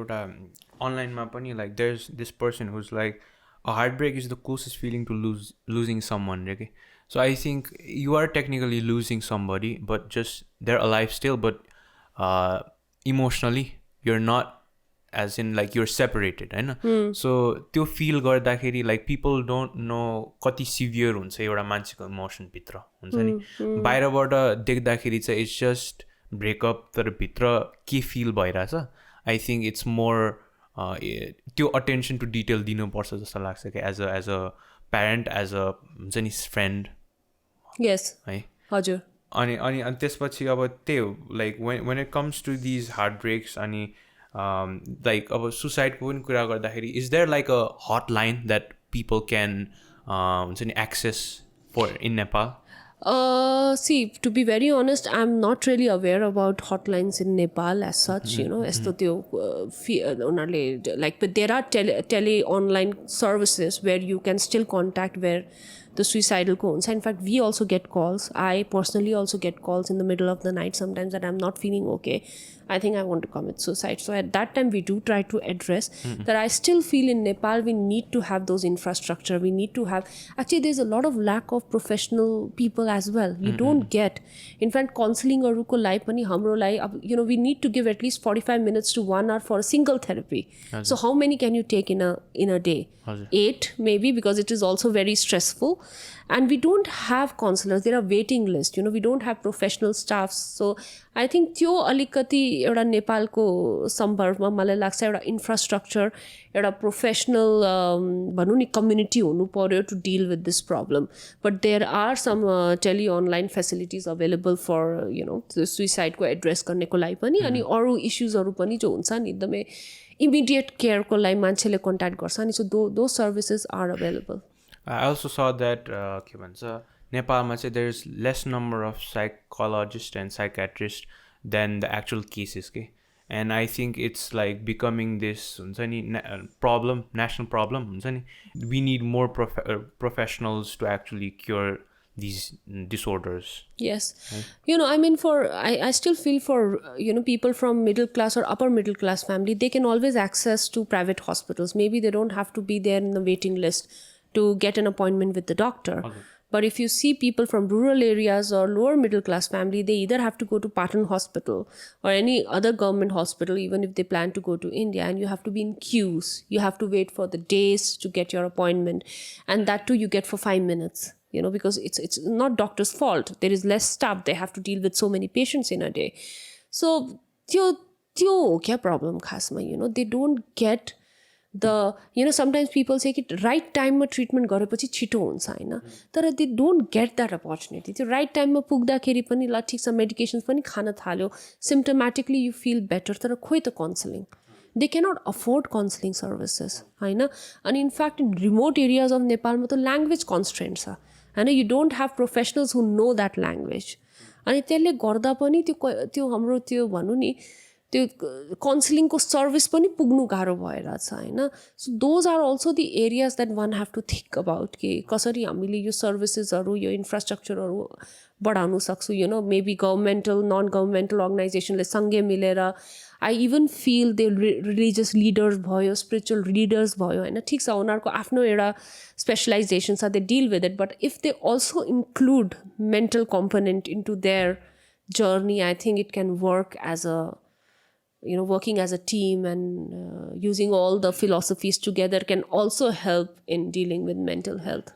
एउटा अनलाइनमा पनि like there is this person who like a heartbreak is the closest feeling to losing someone, okay? So I think you are technically losing somebody, but just they're alive still, but emotionally you're not, as in like you're separated, right? So त्यो feel गर्दाखेरि like people don't know कति severe हुन्छ एउटा मान्छेको emotion भित्र हुन्छ नि बाहिरबाट देख्दाखेरि चाहिँ it's just breakup तर भित्र के feel भइरहेछ I think it's more त्यो attention to detail दिनुपर्छ जस्तो लाग्छ कि as a parent, as a हुन्छ नि friend. Yes. है हजुर. अनि त्यसपछि अब त्यही हो like when it comes to these heartbreaks अनि like अब सुसाइडको पनि कुरा गर्दाखेरि is there like a hotline that people can हुन्छ नि access for in Nepal? See, to be very honest, I'm not really aware about hotlines in Nepal as such, you know, like, but there are tele online services where you can still contact where the suicidal cones. In fact, we also get calls. I personally also get calls in the middle of the night sometimes that I'm not feeling okay. I think I want to commit suicide. So at that time, we do try to address that. I still feel in Nepal, we need to have those infrastructure. We need to have, actually, there's a lot of lack of professional people as well. You don't get, in fact, counseling or life, you know, we need to give at least 45 minutes to 1 hour for a single therapy. So how many can you take in a day? 8 maybe, because it is also very stressful. And we don't have counselors. There are waiting lists. You know, we don't have professional staffs. So I think त्यो अलिकति एउटा नेपालको सम्भवमा मलाई लाग्छ एउटा infrastructure एउटा professional भनौँ नि कम्युनिटी हुनु पर्यो to deal with this problem but there are some tele online facilities available for you know सुइसाइडको एड्रेस गर्नेको लागि पनि अनि अरू इस्युजहरू पनि जो हुन्छ नि एकदमै इमिडिएट केयरको लागि मान्छेले कन्ट्याक्ट गर्छ नि so though services are available. I also saw that के भन्छ नेपालमा चाहिँ there is less number of psychologists and psychiatrists than the actual cases के and I think it's like becoming this हुन्छ नि problem, national problem हुन्छ नि we need more professionals to actually cure these disorders. Yes. You know, I mean, I still feel for, you know, people from middle class or upper middle class family, they can always access to private hospitals. Maybe they don't have to be there in the waiting list to get an appointment with the doctor. Okay. But if you see people from rural areas or lower middle class family, they either have to go to Patan Hospital or any other government hospital, even if they plan to go to India, and you have to be in queues. You have to wait for the days to get your appointment. And that too you get for 5 minutes, you know, because it's not doctor's fault. There is less staff. They have to deal with so many patients in a day. So, त्यो क्या problem खासमा, you know, they don't get the, you know, sometimes people say कि right time मा treatment गरेपछि छिटो हुन्छ हैन तर they don't get that opportunity. त्यो right time मा पुग्दाखेरि पनि ल ठीक छ medications पनि खान थाल्यो symptomatically you feel better तर खोइ त counseling. They cannot afford counseling services Hahn and in fact in remote areas of Nepal मा त language constraints छ हैन you don't have professionals who know that language अनि त्यसले गर्दा पनि त्यो हाम्रो त्यो भनौँ नि त्यो काउन्सिलिङको सर्भिस पनि पुग्नु गाह्रो भएर छ हैन so those are also the areas that one have to think about कि कसरी हामीले यो सर्भिसेसहरू यो इन्फ्रास्ट्रक्चरहरू बढाउन सक्छौँ you know maybe governmental non governmental अर्गनाइजेसनले सँगै मिलेर I even feel they religious leaders भयो स्पिरिचुअल लिडर्स भयो होइन ठिक छ उनीहरूको आफ्नो एउटा स्पेसलाइजेसन छ they deal with it but if they also include mental component into their journey I think it can work as a you know, working as a team and using all the philosophies together can also help in dealing with mental health.